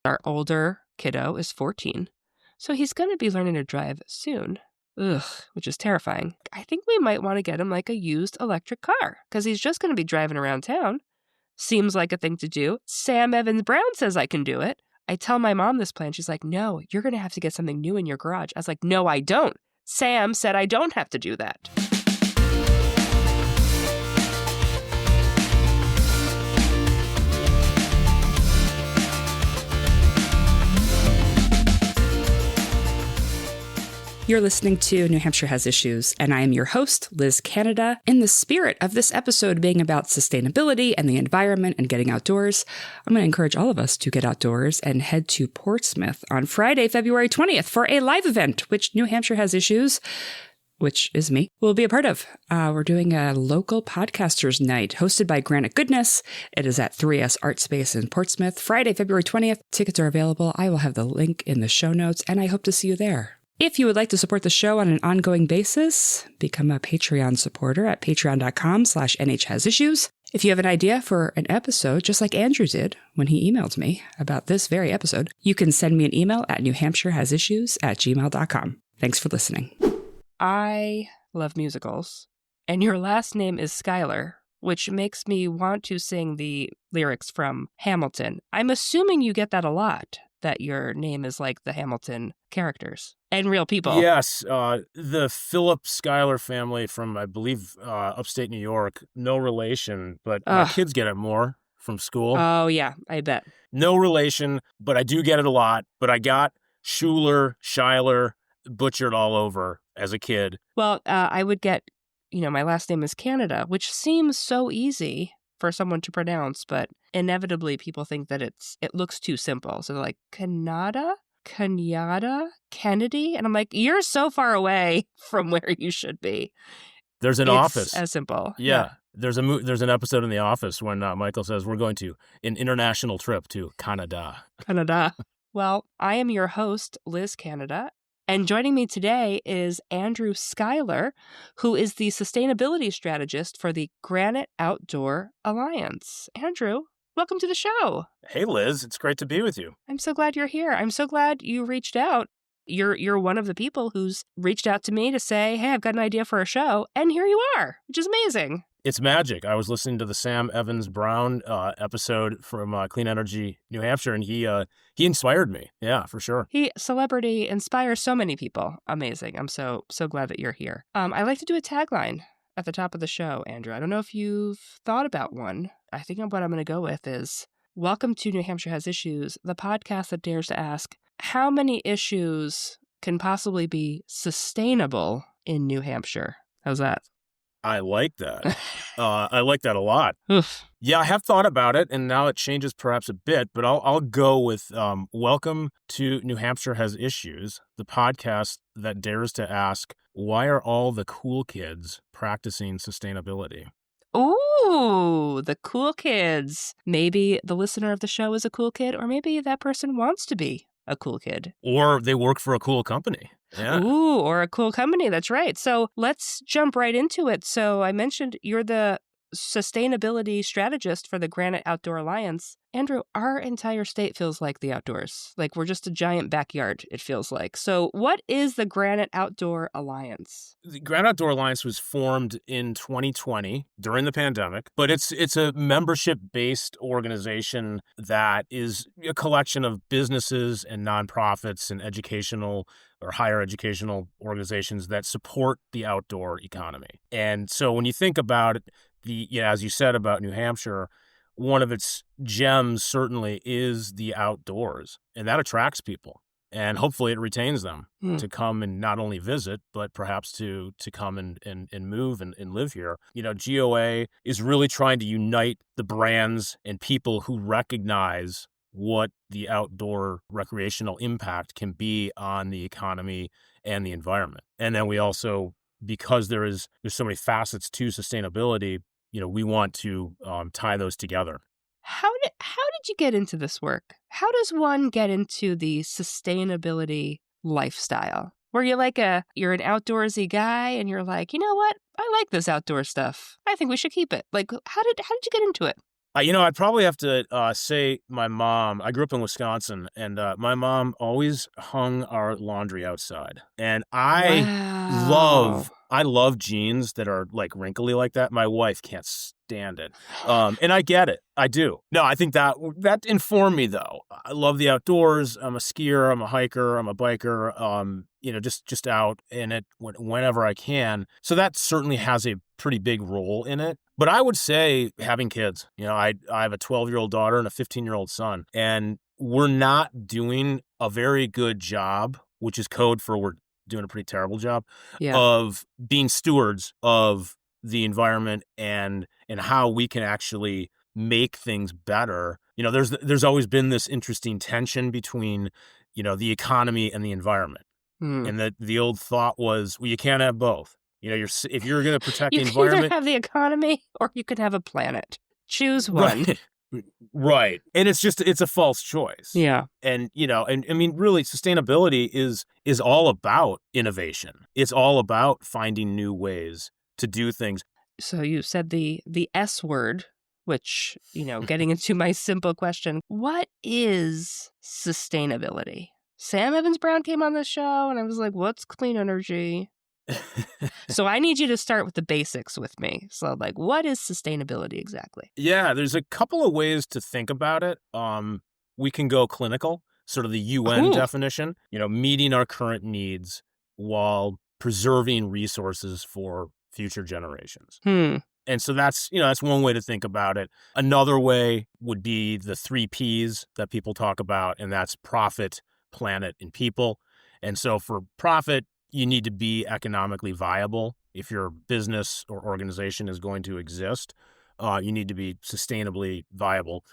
Our older kiddo is 14, so he's going to be learning to drive soon. Ugh, which is terrifying. I think we might want to get him like a used electric car because he's just going to be driving around town. Seems like a thing to do. Sam Evans Brown says I can do it. I tell my mom this plan. She's like, no, you're going to have to get something new in your garage. I was like, no, I don't. Sam said I don't have to do that. You're listening to New Hampshire Has Issues, and I am your host, Liz Canada. In the spirit of this episode being about sustainability and the environment and getting outdoors, I'm going to encourage all of us to get outdoors and head to Portsmouth on Friday, February 20th for a live event, which New Hampshire Has Issues, which is me, will be a part of. We're doing a local podcasters night hosted by Granite Goodness. It is at 3S Art Space in Portsmouth, Friday, February 20th. Tickets are available. I will have the link in the show notes, and I hope to see you there. If you would like to support the show on an ongoing basis, become a Patreon supporter at patreon.com/NHHasIssues. If you have an idea for an episode, just like Andrew did when he emailed me about this very episode, you can send me an email at newhampshirehasissues@gmail.com. Thanks for listening. I love musicals, and your last name is Schuyler, which makes me want to sing the lyrics from Hamilton. I'm assuming you get that a lot, that your name is like the Hamilton characters and real people. Yes, the Philip Schuyler family from, I believe, upstate New York. No relation, but my kids get it more from school. Oh, yeah, I bet. No relation, but I do get it a lot. But I got Schuyler butchered all over as a kid. Well, I would get, my last name is Canada, which seems so easy for someone to pronounce, but inevitably people think that it looks too simple. So they're like, Kennedy? And I'm like, you're so far away from where you should be. There's an office. As simple. Yeah. There's an episode in The Office when Michael says, we're going to an international trip to Canada. Well, I am your host, Liz Canada. And joining me today is Andrew Schuyler, who is the sustainability strategist for the Granite Outdoor Alliance. Andrew, welcome to the show. Hey, Liz. It's great to be with you. I'm so glad you're here. I'm so glad you reached out. You're one of the people who's reached out to me to say, hey, I've got an idea for a show. And here you are, which is amazing. It's magic. I was listening to the Sam Evans Brown episode from Clean Energy, New Hampshire, and he inspired me. Yeah, for sure. Celebrity inspires so many people. Amazing. I'm so glad that you're here. I like to do a tagline at the top of the show, Andrew. I don't know if you've thought about one. I think what I'm going to go with is, welcome to New Hampshire Has Issues, the podcast that dares to ask, how many issues can possibly be sustainable in New Hampshire? How's that? I like that. I like that a lot. Oof. Yeah, I have thought about it, and now it changes perhaps a bit, but I'll go with welcome to New Hampshire Has Issues, the podcast that dares to ask, why are all the cool kids practicing sustainability? Ooh, the cool kids. Maybe the listener of the show is a cool kid, or maybe that person wants to be a cool kid. Or they work for a cool company. Yeah. Ooh, or a cool company. That's right. So let's jump right into it. So I mentioned you're the sustainability strategist for the Granite Outdoor Alliance. Andrew, our entire state feels like the outdoors. Like we're just a giant backyard, it feels like. So what is the Granite Outdoor Alliance? The Granite Outdoor Alliance was formed in 2020 during the pandemic, but it's a membership-based organization that is a collection of businesses and nonprofits and educational or higher educational organizations that support the outdoor economy. And so when you think about it, as you said about New Hampshire, one of its gems certainly is the outdoors, and that attracts people. And hopefully it retains them to come and not only visit, but perhaps to come and move and live here. GOA is really trying to unite the brands and people who recognize what the outdoor recreational impact can be on the economy and the environment. And then we also, because there's so many facets to sustainability, we want to tie those together. How did you get into this work? How does one get into the sustainability lifestyle? Where you're an outdoorsy guy and you're like, you know what? I like this outdoor stuff. I think we should keep it. Like, how did you get into it? I'd probably have to say my mom. I grew up in Wisconsin, and my mom always hung our laundry outside. And Wow. I love jeans that are like wrinkly like that. My wife can't stand it, and I get it. I do. No, I think that informed me though. I love the outdoors. I'm a skier. I'm a hiker. I'm a biker. Just out in it whenever I can. So that certainly has a pretty big role in it. But I would say having kids. I have a 12-year-old daughter and a 15-year-old son, and we're not doing a very good job, which is code for we're doing a pretty terrible job Yeah. of being stewards of the environment and how we can actually make things better. There's always been this interesting tension between, the economy and the environment. And the old thought was, well, you can't have both. If you're going to protect You the can either environment, have the economy or you can have a planet. Choose one. right? Right. And it's a false choice. Yeah. And, and I mean, really, sustainability is all about innovation. It's all about finding new ways to do things. So you said the S word, which, getting into my simple question, what is sustainability? Sam Evans-Brown came on the show and I was like, what's clean energy? So I need you to start with the basics with me. So what is sustainability exactly? Yeah, there's a couple of ways to think about it. We can go clinical, sort of the UN definition, meeting our current needs while preserving resources for future generations. And so that's one way to think about it. Another way would be the 3 Ps that people talk about, and that's profit, planet, and people. And so for profit, you need to be economically viable. If your business or organization is going to exist, you need to be sustainably viable.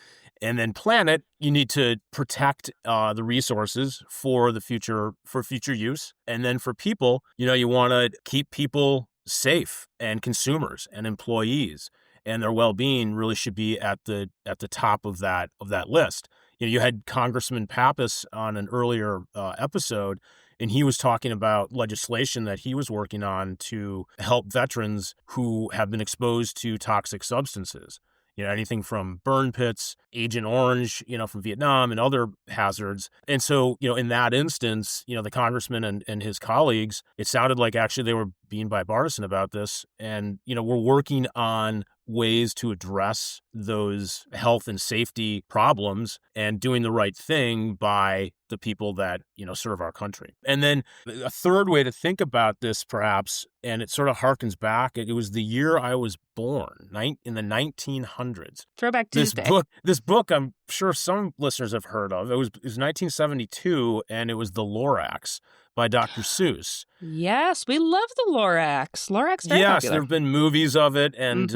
And then planet, you need to protect the resources for future use. And then for people, you want to keep people safe, and consumers and employees and their well-being really should be at the top of that list. You had Congressman Pappas on an earlier episode, and he was talking about legislation that he was working on to help veterans who have been exposed to toxic substances. Anything from burn pits, Agent Orange, from Vietnam and other hazards. And so, in that instance, the congressman and his colleagues, it sounded like actually they were being bipartisan about this. And, we're working on ways to address those health and safety problems and doing the right thing by the people that, serve our country. And then a third way to think about this, perhaps, and it sort of harkens back, it was the year I was born, in the 1900s. Throwback Tuesday. This book, I'm sure some listeners have heard of. It was 1972, and it was The Lorax by Dr. Seuss. Yes, we love the Lorax. Lorax very yes, popular. There have been movies of it, and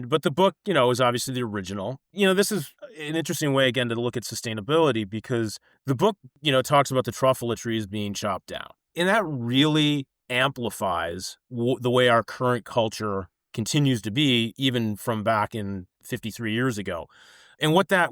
but the book, is obviously the original. This is an interesting way again to look at sustainability, because the book, talks about the truffula trees being chopped down, and that really amplifies the way our current culture continues to be, even from back in 53 years ago. And what that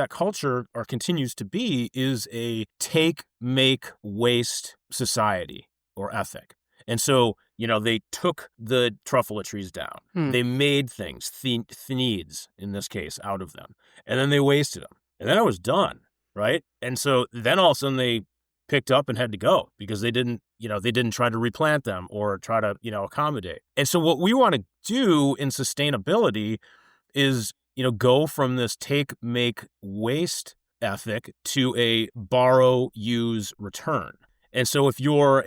culture, or continues to be, is a take, make, waste society or ethic. And so, they took the truffula trees down. They made things, thneeds in this case, out of them. And then they wasted them. And then it was done, right? And so then all of a sudden they picked up and had to go because they didn't try to replant them or try to, accommodate. And so what we want to do in sustainability is, go from this take, make, waste ethic to a borrow, use, return. And so if you're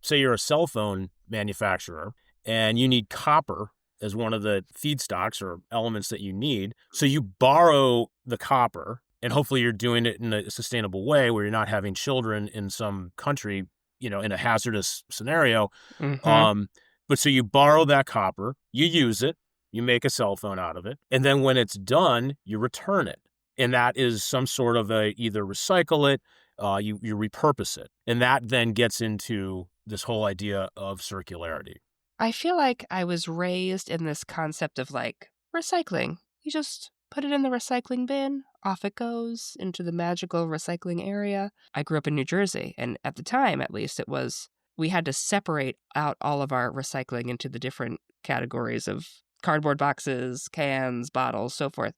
say you're a cell phone manufacturer and you need copper as one of the feedstocks or elements that you need, so you borrow the copper, and hopefully you're doing it in a sustainable way where you're not having children in some country, in a hazardous scenario. But so you borrow that copper, you use it, you make a cell phone out of it, and then when it's done, you return it. And that is some sort of either recycle it, you repurpose it. And that then gets into this whole idea of circularity. I feel like I was raised in this concept of recycling. You just put it in the recycling bin, off it goes into the magical recycling area. I grew up in New Jersey, and at the time, at least, we had to separate out all of our recycling into the different categories of cardboard boxes, cans, bottles, so forth.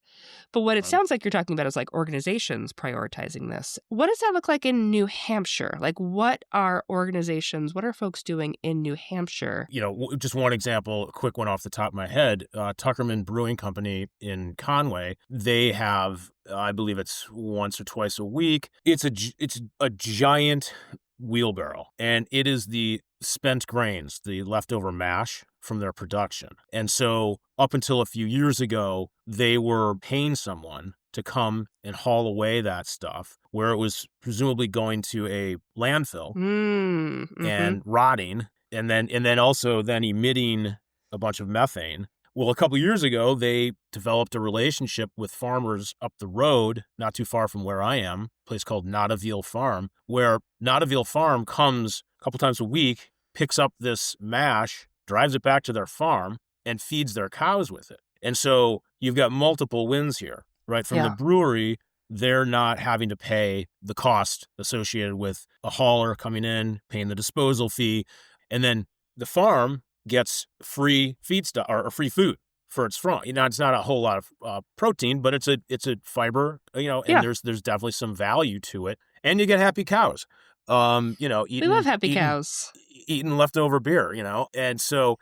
But what it sounds like you're talking about is like organizations prioritizing this. What does that look like in New Hampshire? Like, what are organizations, what are folks doing in New Hampshire? Just one example, a quick one off the top of my head, Tuckerman Brewing Company in Conway, they have, I believe it's once or twice a week. It's a giant wheelbarrow, and it is the spent grains, the leftover mash from their production. And so up until a few years ago, they were paying someone to come and haul away that stuff where it was presumably going to a landfill and rotting and then also emitting a bunch of methane. Well, a couple of years ago, they developed a relationship with farmers up the road, not too far from where I am, a place called Nottaville Farm, where Nottaville Farm comes a couple times a week, picks up this mash, drives it back to their farm, and feeds their cows with it. And so you've got multiple wins here, right? From the brewery, they're not having to pay the cost associated with a hauler coming in, paying the disposal fee, and then the farm gets free feedstock or free food for its farm. It's not a whole lot of protein, but it's a fiber, and there's definitely some value to it, and you get happy cows. We love happy cows. Eating leftover beer, and so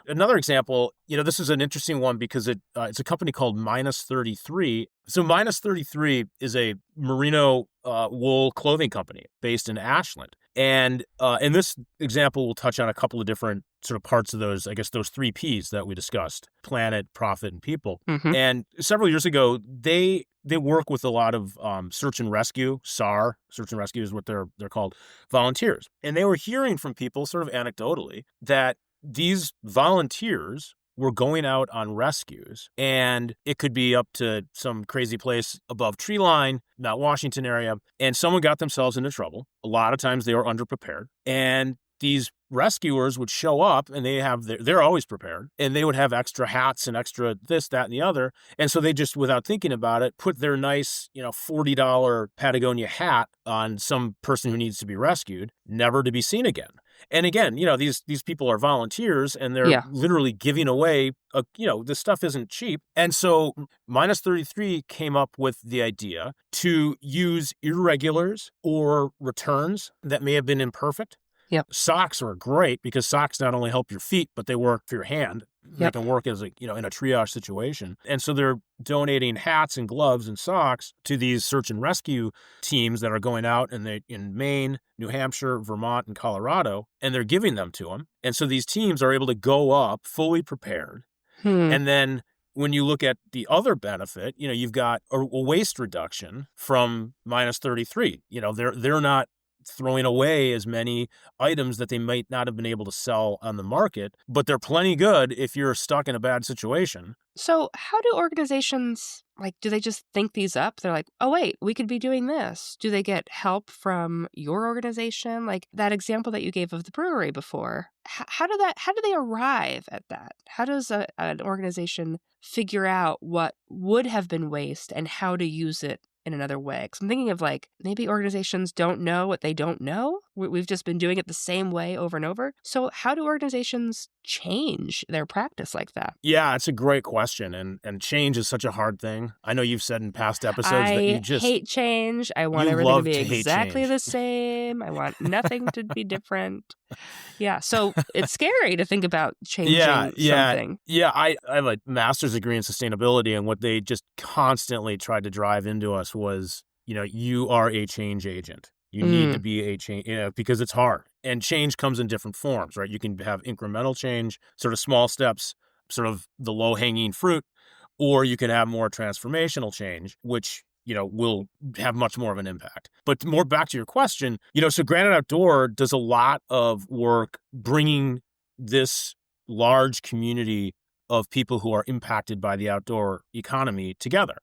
another example, this is an interesting one because it's a company called Minus 33. So Minus 33 is a merino wool clothing company based in Ashland. And in this example, we'll touch on a couple of different sort of parts of those, I guess, those 3 Ps that we discussed: planet, profit, and people. And several years ago, they work with a lot of search and rescue, SAR, search and rescue is what they're called, volunteers. And they were hearing from people sort of anecdotally that these volunteers were going out on rescues, and it could be up to some crazy place above tree line, not Washington area, and someone got themselves into trouble. A lot of times they were underprepared, and these rescuers would show up, and they're always prepared, and they would have extra hats and extra this, that, and the other. And so they just, without thinking about it, put their nice, $40 Patagonia hat on some person who needs to be rescued, never to be seen again. And again, these people are volunteers, and they're literally giving away, this stuff isn't cheap. And so Minus 33 came up with the idea to use irregulars or returns that may have been imperfect. Socks are great because socks not only help your feet, but they work for your hand. They can work as in a triage situation. And so they're donating hats and gloves and socks to these search and rescue teams that are going out in Maine, New Hampshire, Vermont, and Colorado, and they're giving them to them. And so these teams are able to go up fully prepared. And then when you look at the other benefit, you've got a waste reduction from Minus 33. They're not throwing away as many items that they might not have been able to sell on the market, but they're plenty good if you're stuck in a bad situation. So how do organizations, do they just think these up? They're like, oh, wait, we could be doing this. Do they get help from your organization? Like that example that you gave of the brewery before. How do they arrive at that? How does an organization figure out what would have been waste and how to use it in another way? Because I'm thinking of maybe organizations don't know what they don't know. We've just been doing it the same way over and over. So how do organizations change their practice like that? Yeah, it's a great question. And change is such a hard thing. I know you've said in past episodes that you just hate change. I want everything to be exactly the same. I want nothing to be different. Yeah. So it's scary to think about changing something. Yeah. I have a master's degree in sustainability, and what they just constantly tried to drive into us was, you are a change agent. You need to be a change, because it's hard. And change comes in different forms, right? You can have incremental change, sort of small steps, sort of the low-hanging fruit, or you can have more transformational change, which, will have much more of an impact. But more back to your question, so Granite Outdoor does a lot of work bringing this large community of people who are impacted by the outdoor economy together.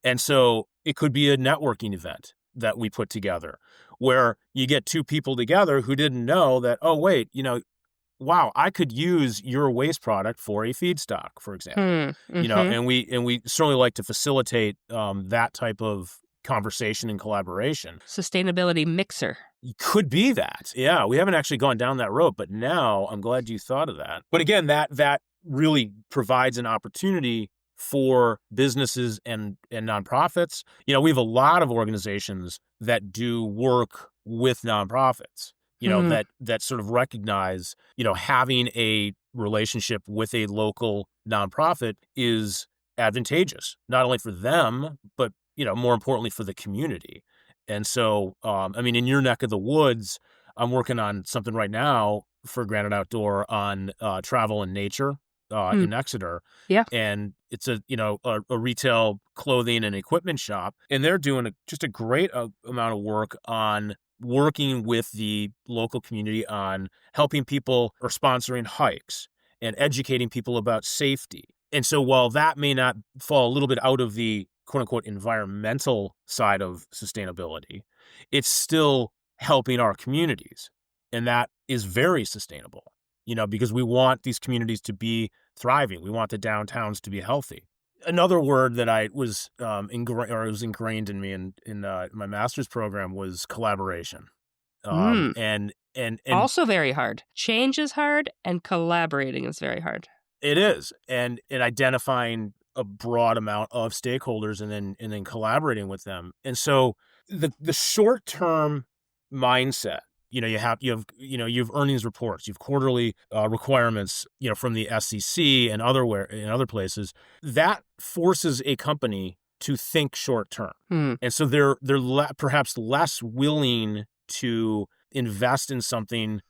And so it could be a networking event that we put together where you get 2 people together who didn't know that, oh, wait, wow, I could use your waste product for a feedstock, for example. And we certainly like to facilitate that type of conversation and collaboration. Sustainability mixer. Could be that. Yeah, we haven't actually gone down that road, but now I'm glad you thought of that. But again, that really provides an opportunity for businesses and nonprofits. We have a lot of organizations that do work with nonprofits, that sort of recognize, having a relationship with a local nonprofit is advantageous, not only for them, but, more importantly for the community. And so, in your neck of the woods, I'm working on something right now for Granite Outdoor on travel and nature in Exeter. Yeah. And it's a retail clothing and equipment shop. And they're doing just a great amount of work on working with the local community on helping people or sponsoring hikes and educating people about safety. And so while that may not fall a little bit out of the quote unquote environmental side of sustainability, it's still helping our communities. And that is very sustainable, because we want these communities to be thriving. We want the downtowns to be healthy. Another word that I was ingrained in me in my master's program was collaboration. And also very hard. Change is hard, and collaborating is very hard. It is, and identifying a broad amount of stakeholders and then collaborating with them. And so the short term mindset, you have earnings reports, you have quarterly requirements, from the SEC and other places that forces a company to think short term. And so they're perhaps less willing to invest in something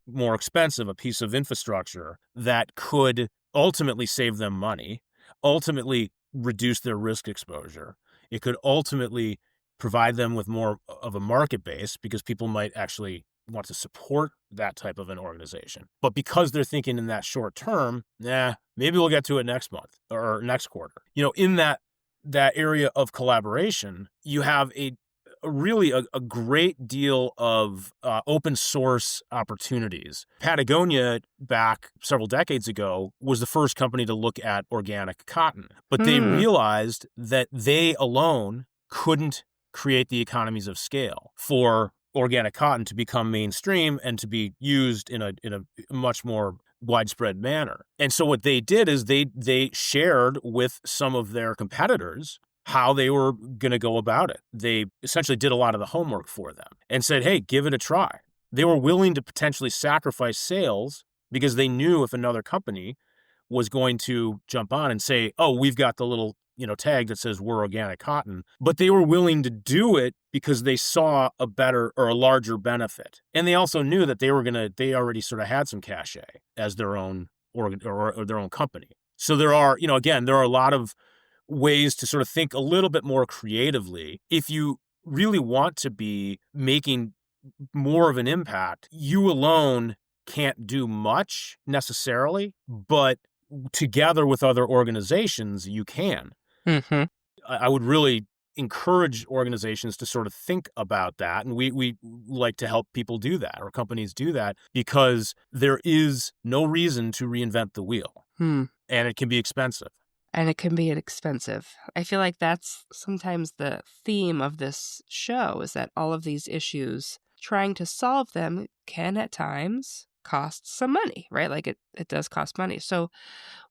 more expensive, a piece of infrastructure that could ultimately save them money, ultimately reduce their risk exposure. It could ultimately provide them with more of a market base because people might actually want to support that type of an organization. But because they're thinking in that short term, maybe we'll get to it next month or next quarter. In that area of collaboration, you have a great deal of open source opportunities. Patagonia, back several decades ago, was the first company to look at organic cotton. But they realized that they alone couldn't create the economies of scale for organic cotton to become mainstream and to be used in a much more widespread manner. And so what they did is they shared with some of their competitors how they were going to go about it. They essentially did a lot of the homework for them and said, hey, give it a try. They were willing to potentially sacrifice sales because they knew if another company was going to jump on and say, oh, we've got the little tag that says we're organic cotton, but they were willing to do it because they saw a better or a larger benefit. And they also knew that they already sort of had some cachet as their own or their own company. So there are a lot of ways to sort of think a little bit more creatively. If you really want to be making more of an impact, you alone can't do much necessarily, but together with other organizations, you can. Mm-hmm. I would really encourage organizations to sort of think about that. And we like to help people do that, or companies do that, because there is no reason to reinvent the wheel. And it can be expensive. And it can be expensive. I feel like that's sometimes the theme of this show, is that all of these issues, trying to solve them can at times cost some money, right? Like it does cost money. So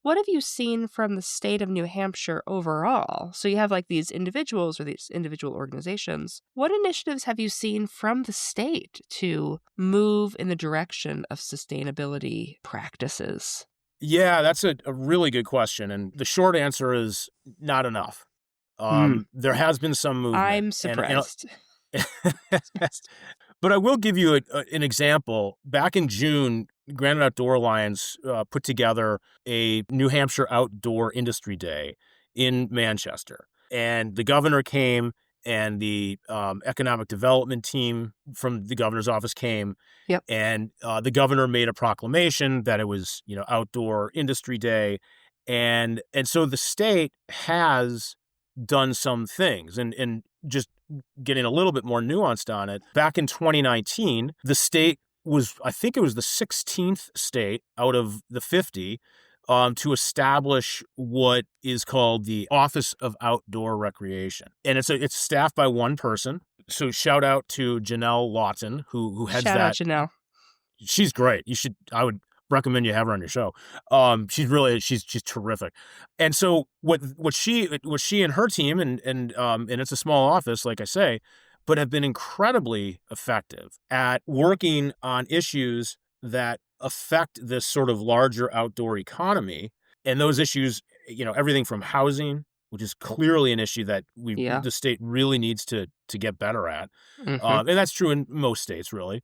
what have you seen from the state of New Hampshire overall? So you have like these individuals or these individual organizations. What initiatives have you seen from the state to move in the direction of sustainability practices? Yeah, that's a really good question. And the short answer is not enough. There has been some movement. I'm surprised. But I will give you an example. Back in June, Granite Outdoor Alliance put together a New Hampshire Outdoor Industry Day in Manchester. And the governor came, and the economic development team from the governor's office came. Yep. And the governor made a proclamation that it was, Outdoor Industry Day. And so the state has done some things. And just getting a little bit more nuanced on it, back in 2019, the state was, I think it was the 16th state out of the 50 to establish what is called the Office of Outdoor Recreation. And it's staffed by one person. So shout out to Janelle Lawton, who heads that. Shout out Janelle. She's great. I would recommend you have her on your show. She's terrific. And so what she and her team and it's a small office, like I say, but have been incredibly effective at working on issues that affect this sort of larger outdoor economy. And those issues, everything from housing, which is clearly an issue that the state really needs to get better at. And that's true in most states, really.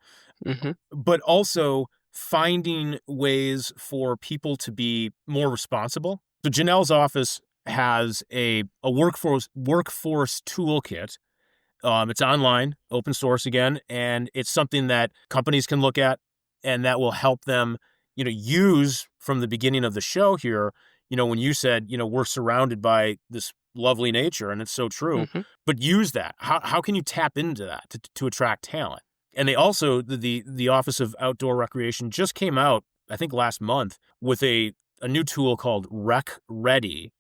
But also finding ways for people to be more responsible. So Janelle's office has a workforce toolkit. It's online, open source again, and it's something that companies can look at and that will help them, use from the beginning of the show here. When you said, we're surrounded by this lovely nature, and it's so true, but use that. How can you tap into that to attract talent? And they also, the Office of Outdoor Recreation just came out, I think last month, with a new tool called Rec Ready.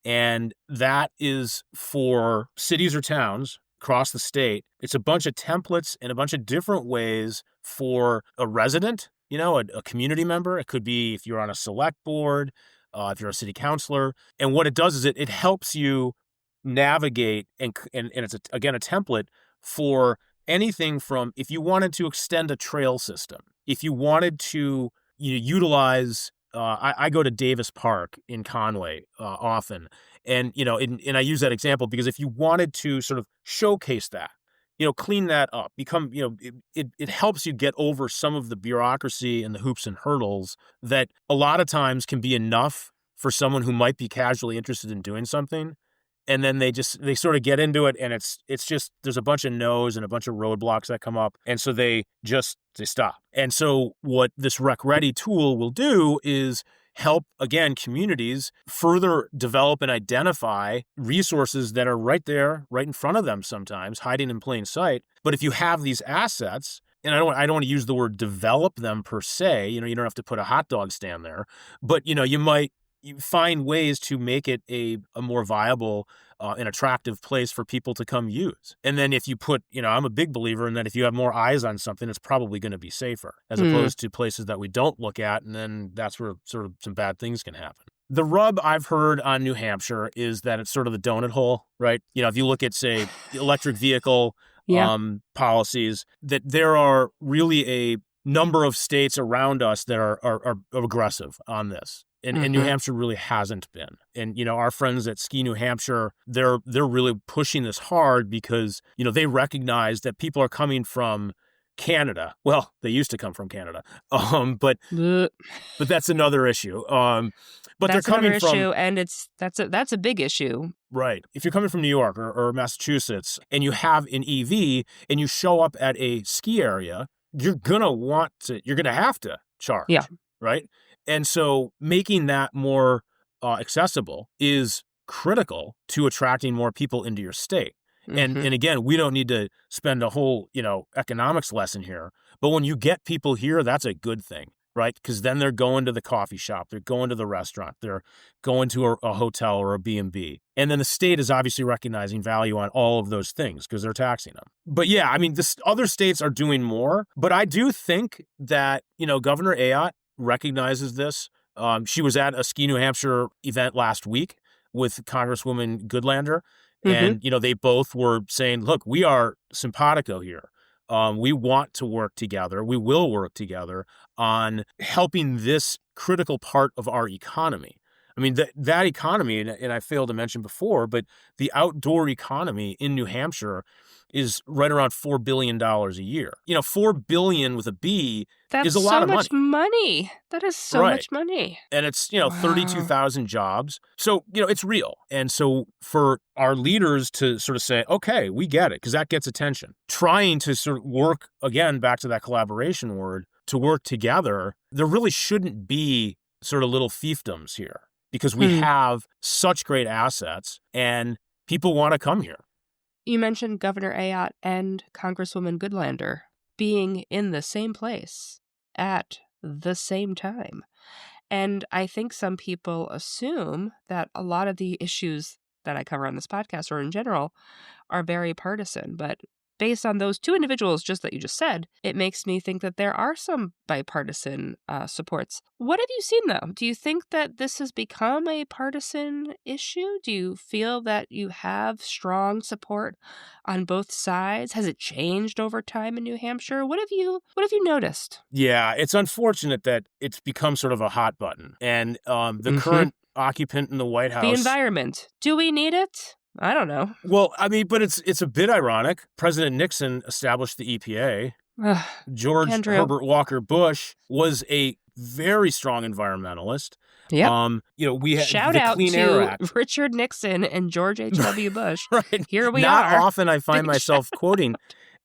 And that is for cities or towns across the state. It's a bunch of templates and a bunch of different ways for a resident, a community member. It could be if you're on a select board, if you're a city councilor. And what it does is it helps you navigate, and it's, a template for anything from if you wanted to extend a trail system, if you wanted to utilize, I go to Davis Park in Conway often. And, and I use that example because if you wanted to sort of showcase that, clean that up, become, it helps you get over some of the bureaucracy and the hoops and hurdles that a lot of times can be enough for someone who might be casually interested in doing something. And then they sort of get into it, and it's just, there's a bunch of no's and a bunch of roadblocks that come up. And so they stop. And so what this Rec Ready tool will do is help, again, communities further develop and identify resources that are right there, right in front of them sometimes, hiding in plain sight. But if you have these assets, and I don't want to use the word develop them per se, you don't have to put a hot dog stand there, but, you find ways to make it a more viable and attractive place for people to come use. And then if you put, I'm a big believer in that if you have more eyes on something, it's probably going to be safer as opposed to places that we don't look at. And then that's where sort of some bad things can happen. The rub I've heard on New Hampshire is that it's sort of the donut hole, right? If you look at, say, electric vehicle policies, that there are really a number of states around us that are aggressive on this. And New Hampshire really hasn't been. And, our friends at Ski New Hampshire, they're really pushing this hard because, they recognize that people are coming from Canada. Well, they used to come from Canada. But that's another issue. But that's they're coming another from issue, and that's a big issue. Right. If you're coming from New York or Massachusetts and you have an EV and you show up at a ski area, you're going to have to charge. Yeah. Right. And so making that more accessible is critical to attracting more people into your state. And again, we don't need to spend a whole, economics lesson here. But when you get people here, that's a good thing, right? Because then they're going to the coffee shop, they're going to the restaurant, they're going to a hotel or a B&B. And then the state is obviously recognizing value on all of those things because they're taxing them. But yeah, I mean, other states are doing more. But I do think that, Governor Ayotte recognizes this. She was at a Ski New Hampshire event last week with Congresswoman Goodlander. And, they both were saying, look, we are simpatico here. We want to work together. We will work together on helping this critical part of our economy. I mean, that economy, and I failed to mention before, but the outdoor economy in New Hampshire is right around $4 billion a year. $4 billion with a B is a lot of money. That's so much money. That is so much money. And it's, 32,000 jobs. So, it's real. And so for our leaders to sort of say, okay, we get it, because that gets attention. Trying to sort of work, again, back to that collaboration word, to work together, there really shouldn't be sort of little fiefdoms here because we have such great assets and people want to come here. You mentioned Governor Ayotte and Congresswoman Goodlander being in the same place at the same time. And I think some people assume that a lot of the issues that I cover on this podcast or in general are very partisan. But based on those two individuals just that you just said, it makes me think that there are some bipartisan supports. What have you seen, though? Do you think that this has become a partisan issue? Do you feel that you have strong support on both sides? Has it changed over time in New Hampshire? What have you noticed? Yeah, it's unfortunate that it's become sort of a hot button. And the current occupant in the White House... The environment. Do we need it? I don't know. Well, I mean, but it's a bit ironic. President Nixon established the EPA. George Andrew. Herbert Walker Bush was a very strong environmentalist. Yeah. We had Shout the out Clean to Air Act. Richard Nixon and George H.W. Bush. Right. Here we Not are. often I find myself quoting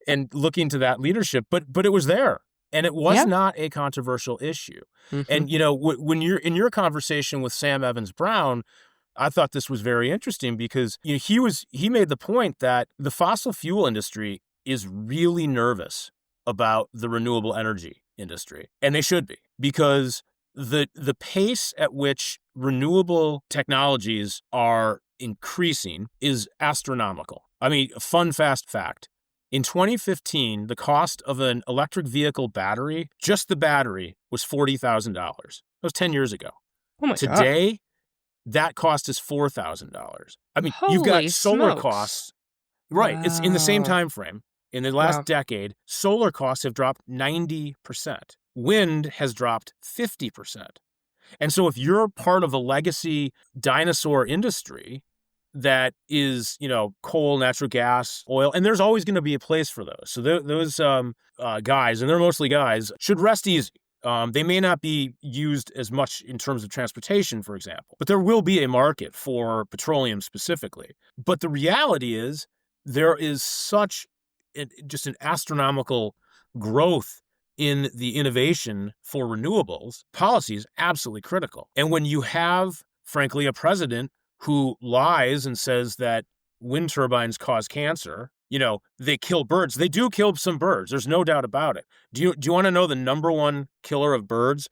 and looking to that leadership, but it was there. And it was not a controversial issue. And, when you're in your conversation with Sam Evans-Brown, I thought this was very interesting because he made the point that the fossil fuel industry is really nervous about the renewable energy industry. And they should be, because the pace at which renewable technologies are increasing is astronomical. I mean, fun, fast fact. In 2015, the cost of an electric vehicle battery, just the battery, was $40,000. That was 10 years ago. Oh my God. Today, that cost is $4,000. I mean, you've got solar costs. Right. Wow. It's in the same time frame. In the last decade, solar costs have dropped 90%. Wind has dropped 50%. And so if you're part of a legacy dinosaur industry that is, coal, natural gas, oil, and there's always going to be a place for those. So those guys, and they're mostly guys, should rest easy. They may not be used as much in terms of transportation, for example, but there will be a market for petroleum specifically. But the reality is there is just an astronomical growth in the innovation for renewables. Policy is absolutely critical. And when you have, frankly, a president who lies and says that wind turbines cause cancer, they kill birds. They do kill some birds. There's no doubt about it. Do you want to know the number one killer of birds,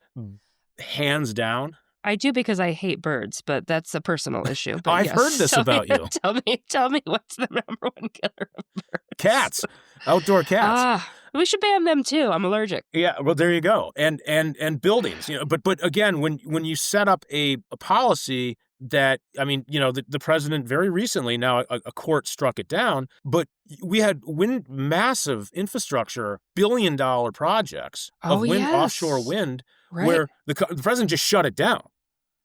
hands down? I do, because I hate birds, but that's a personal issue. But I've heard this about you. Tell me what's the number one killer of birds? Cats, outdoor cats. We should ban them too. I'm allergic. Yeah, well, there you go. And buildings, But again, when you set up a policy that, I mean, the president very recently, now a court struck it down, but we had massive infrastructure, billion-dollar projects of offshore wind, where the president just shut it down.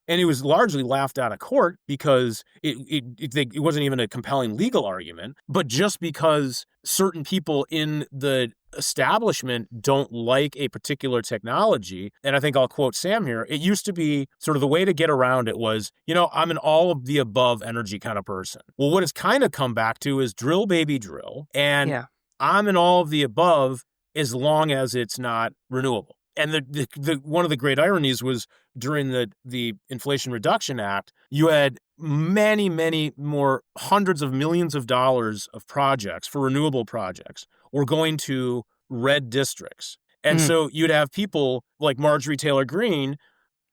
And it was largely laughed out of court because it wasn't even a compelling legal argument, but just because certain people in the establishment don't like a particular technology. And I think I'll quote Sam here. It used to be sort of the way to get around it was, I'm an all of the above energy kind of person. Well, what it's kind of come back to is drill, baby, drill. And I'm an all of the above as long as it's not renewable. And the one of the great ironies was during the Inflation Reduction Act, you had many, many more hundreds of millions of dollars of projects for renewable projects were going to red districts. And so you'd have people like Marjorie Taylor Greene.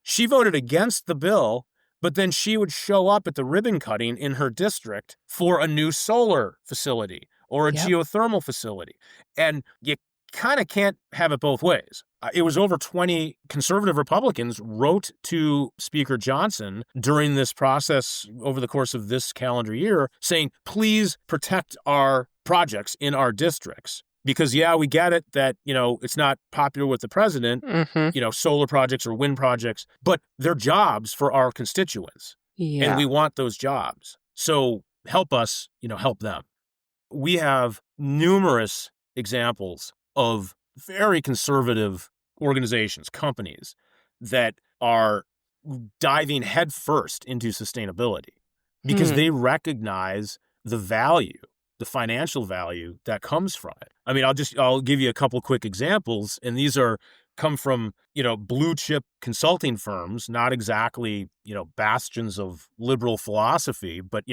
She voted against the bill, but then she would show up at the ribbon cutting in her district for a new solar facility or a geothermal facility. And you kind of can't have it both ways. It was over 20 conservative Republicans wrote to Speaker Johnson during this process over the course of this calendar year saying, please protect our projects in our districts. Because, we get it that, it's not popular with the president, solar projects or wind projects, but they're jobs for our constituents. Yeah. And we want those jobs. So help us, help them. We have numerous examples of very conservative organizations, companies that are diving headfirst into sustainability because they recognize the value, the financial value that comes from it. I mean, I'll give you a couple quick examples, and these come from, blue chip consulting firms, not exactly, bastions of liberal philosophy, but,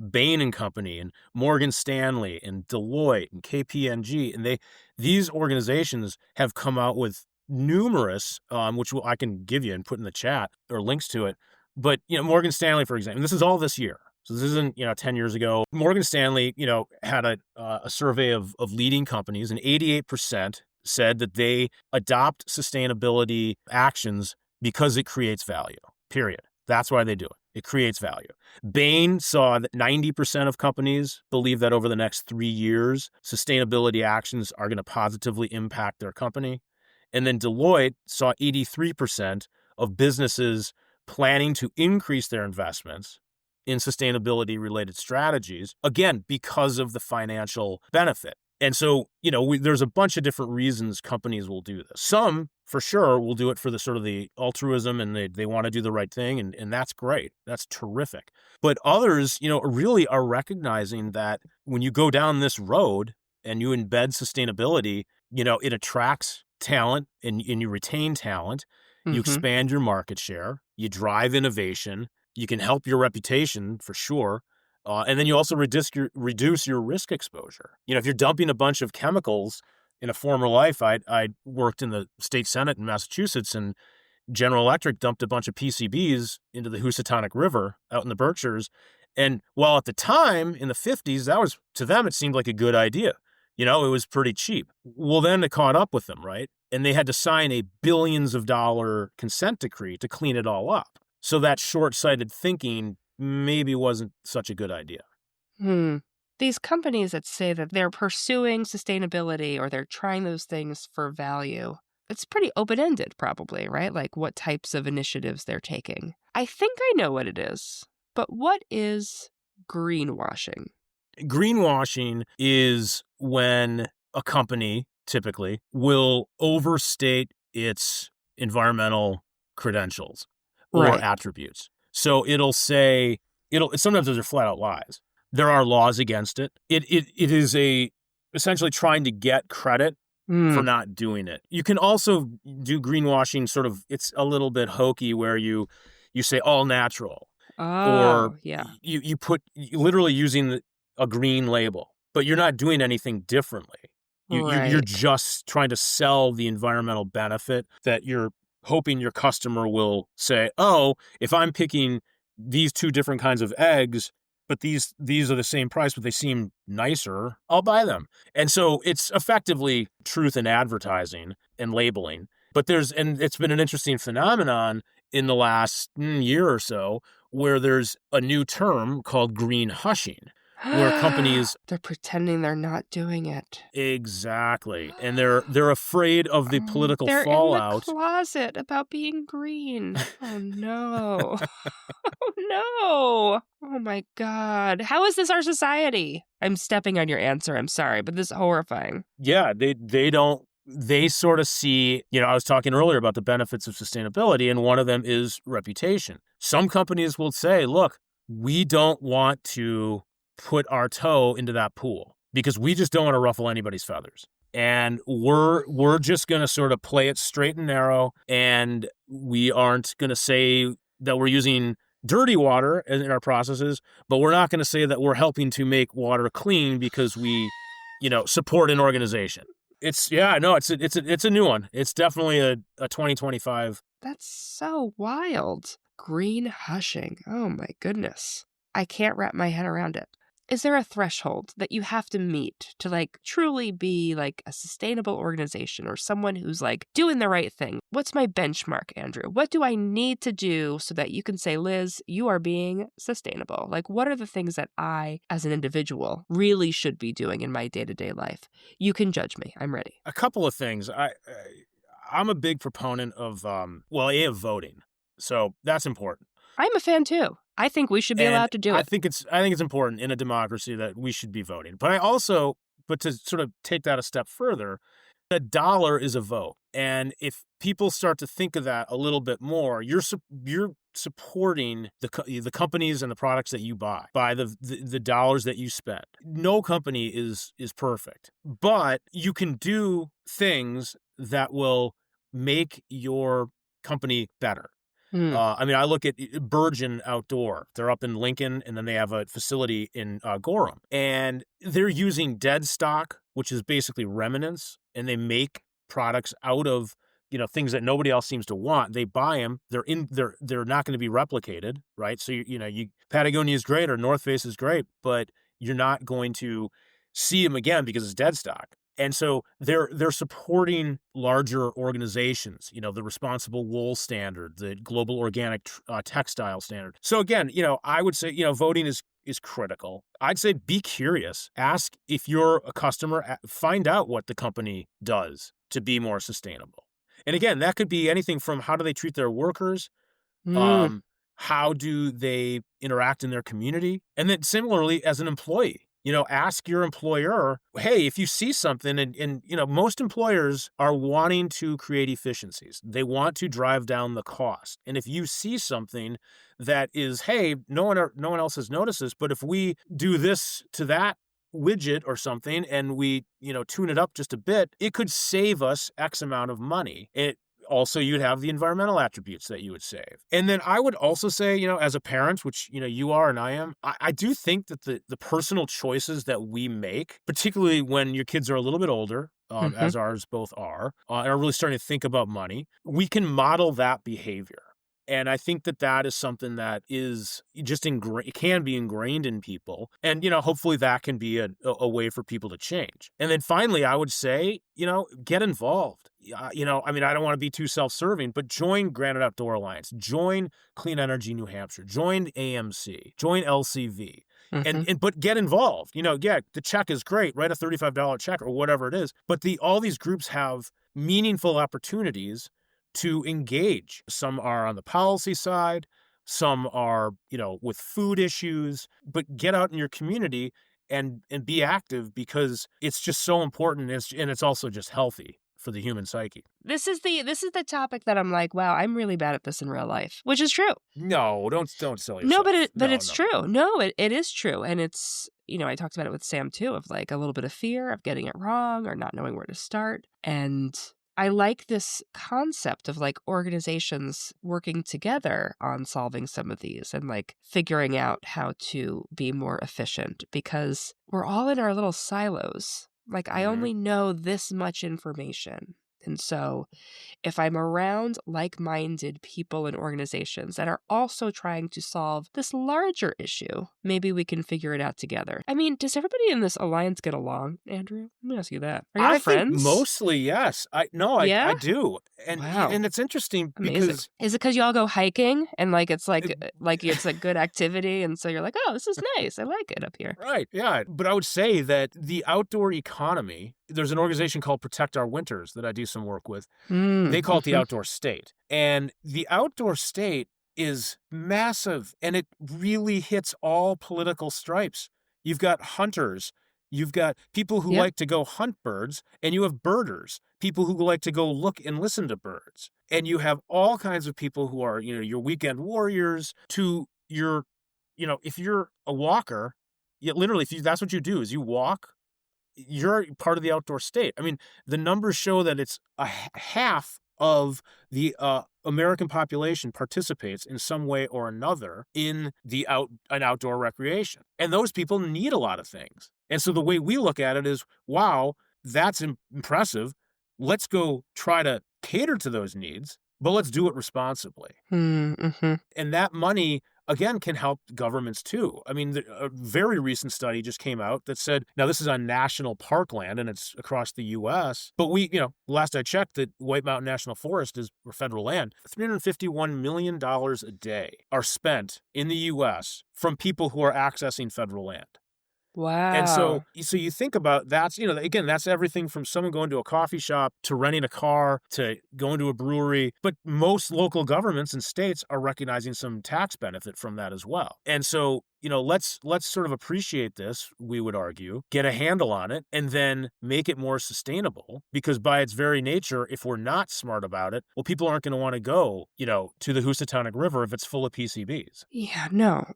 Bain and Company and Morgan Stanley and Deloitte and KPMG. And these organizations have come out with numerous, which I can give you and put in the chat or links to it. But, Morgan Stanley, for example, and this is all this year. So this isn't, 10 years ago. Morgan Stanley, had a survey of leading companies, and 88% said that they adopt sustainability actions because it creates value, period. That's why they do it. It creates value. Bain saw that 90% of companies believe that over the next 3 years, sustainability actions are going to positively impact their company. And then Deloitte saw 83% of businesses planning to increase their investments in sustainability-related strategies, again, because of the financial benefit. And so, there's a bunch of different reasons companies will do this. Some, for sure, will do it for the sort of the altruism, and they want to do the right thing, and that's great. That's terrific. But others, really are recognizing that when you go down this road and you embed sustainability, it attracts talent and you retain talent. You expand your market share. You drive innovation. You can help your reputation, for sure. And then you also reduce your risk exposure. If you're dumping a bunch of chemicals, in a former life, I worked in the state Senate in Massachusetts, and General Electric dumped a bunch of PCBs into the Housatonic River out in the Berkshires. And while at the time, in the 50s, to them, it seemed like a good idea. It was pretty cheap. Well, then it caught up with them, right? And they had to sign a billions of dollar consent decree to clean it all up. So that short-sighted thinking maybe wasn't such a good idea. These companies that say that they're pursuing sustainability or they're trying those things for value, it's pretty open-ended probably, right? Like what types of initiatives they're taking. I think I know what it is, but what is greenwashing? Greenwashing is when a company typically will overstate its environmental credentials or attributes. So it'll say, sometimes those are flat out lies. There are laws against it. It is essentially trying to get credit for not doing it. You can also do greenwashing it's a little bit hokey where you say all natural. Or you put literally using a green label, but you're not doing anything differently. You're just trying to sell the environmental benefit that you're hoping your customer will say, oh, if I'm picking these two different kinds of eggs, but these are the same price, but they seem nicer, I'll buy them. And so it's effectively truth in advertising and labeling. But it's been an interesting phenomenon in the last year or so where there's a new term called green hushing, where companies they're pretending they're not doing it. Exactly. And they're afraid of the political fallout. They're in the closet about being green. Oh no. Oh no. Oh my God. How is this our society? I'm stepping on your answer. I'm sorry, but this is horrifying. Yeah, they sort of see, I was talking earlier about the benefits of sustainability, and one of them is reputation. Some companies will say, look, we don't want to put our toe into that pool because we just don't want to ruffle anybody's feathers. And we're just going to sort of play it straight and narrow, and we aren't going to say that we're using dirty water in our processes, but we're not going to say that we're helping to make water clean because we, support an organization. It's a new one. It's definitely a 2025. That's so wild. Green hushing. Oh my goodness. I can't wrap my head around it. Is there a threshold that you have to meet to truly be a sustainable organization or someone who's doing the right thing? What's my benchmark, Andrew? What do I need to do so that you can say, Liz, you are being sustainable? What are the things that I, as an individual, really should be doing in my day-to-day life? You can judge me. I'm ready. A couple of things. I'm a big proponent of, of voting. So that's important. I'm a fan too. I think we should be allowed to do it. I think it's important in a democracy that we should be voting. But to sort of take that a step further, $1 is a vote. And if people start to think of that a little bit more, you're supporting the companies and the products that you buy by the dollars that you spend. No company is perfect, but you can do things that will make your company better. I look at Granite Outdoor. They're up in Lincoln, and then they have a facility in Gorham. And they're using dead stock, which is basically remnants, and they make products out of things that nobody else seems to want. They buy them. They're not going to be replicated, right? So Patagonia is great or North Face is great, but you're not going to see them again because it's dead stock. And so they're supporting larger organizations, the Responsible Wool Standard, the Global Organic Textile Standard. So again, I would say, voting is critical. I'd say be curious. Ask if you're a customer, find out what the company does to be more sustainable. And again, that could be anything from how do they treat their workers, how do they interact in their community, and then similarly as an employee. Ask your employer, hey, if you see something, and most employers are wanting to create efficiencies. They want to drive down the cost. And if you see something that is, hey, no one else has noticed this, but if we do this to that widget or something and we, tune it up just a bit, it could save us X amount of money. Also, you'd have the environmental attributes that you would save. And then I would also say, as a parent, which, you are and I am, I do think that the personal choices that we make, particularly when your kids are a little bit older, as ours both are really starting to think about money, we can model that behavior. And I think that is something that is just it can be ingrained in people. And, hopefully that can be a way for people to change. And then finally, I would say, get involved. I don't want to be too self-serving, but join Granite Outdoor Alliance, join Clean Energy New Hampshire, join AMC, join LCV. But get involved. The check is great, write a $35 check or whatever it is. But all these groups have meaningful opportunities to engage. Some are on the policy side, some are, with food issues, but get out in your community and be active because it's just so important and it's also just healthy for the human psyche. This is the topic that I'm like, wow, I'm really bad at this in real life, which is true. No, don't sell yourself. No, but it's true. No, it is true. And it's, I talked about it with Sam too, of like a little bit of fear of getting it wrong or not knowing where to start. And I like this concept of like organizations working together on solving some of these and like figuring out how to be more efficient because we're all in our little silos. Like I only know this much information. And so if I'm around like-minded people and organizations that are also trying to solve this larger issue, maybe we can figure it out together. I mean, does everybody in this alliance get along, Andrew? Let me ask you that. Are you friends? Think mostly, yes. I do. And wow. And it's interesting Amazing. Because... Is it because you all go hiking and like it's like it's a good activity and so you're like, oh, this is nice. I like it up here. Right, yeah. But I would say that the outdoor economy, there's an organization called Protect Our Winters that I do some work with. They call it the Outdoor State. And the outdoor state is massive, and it really hits all political stripes. You've got hunters. You've got people who like to go hunt birds, and you have birders, people who like to go look and listen to birds. And you have all kinds of people who are, your weekend warriors to your, if you're a walker, literally, that's what you do is you walk. You're part of the outdoor state. I mean, the numbers show that it's a half of the American population participates in some way or another in an outdoor recreation. And those people need a lot of things. And so the way we look at it is, wow, that's impressive. Let's go try to cater to those needs, but let's do it responsibly. And that money, again, can help governments too. I mean, a very recent study just came out that said, now this is on national parkland and it's across the U.S., but last I checked, that White Mountain National Forest is federal land. $351 million a day are spent in the U.S. from people who are accessing federal land. Wow. And so you think about that's, again, that's everything from someone going to a coffee shop to renting a car to going to a brewery. But most local governments and states are recognizing some tax benefit from that as well. And so, let's sort of appreciate this, we would argue, get a handle on it, and then make it more sustainable. Because by its very nature, if we're not smart about it, well, people aren't going to want to go, to the Housatonic River if it's full of PCBs. Yeah, no.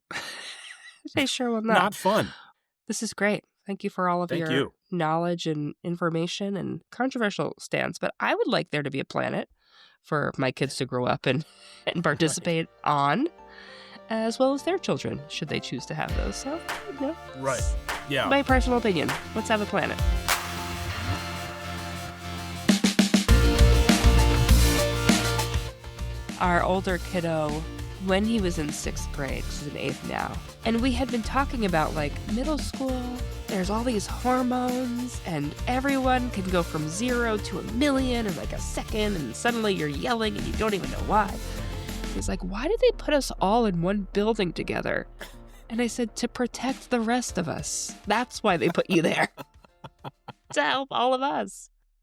They sure will not. Not fun. This is great. Thank you for all of your knowledge and information and controversial stance. But I would like there to be a planet for my kids to grow up and participate on, as well as their children, should they choose to have those. So, Right. Yeah. My personal opinion. Let's have a planet. our older kiddo when he was in 6th grade, because he's in 8th now. And we had been talking about, like, middle school, there's all these hormones, and everyone can go from 0 to 1,000,000 in like a second, and suddenly you're yelling and you don't even know why. He's like, why did they put us all in one building together? And I said, to protect the rest of us. That's why they put you there. To help all of us.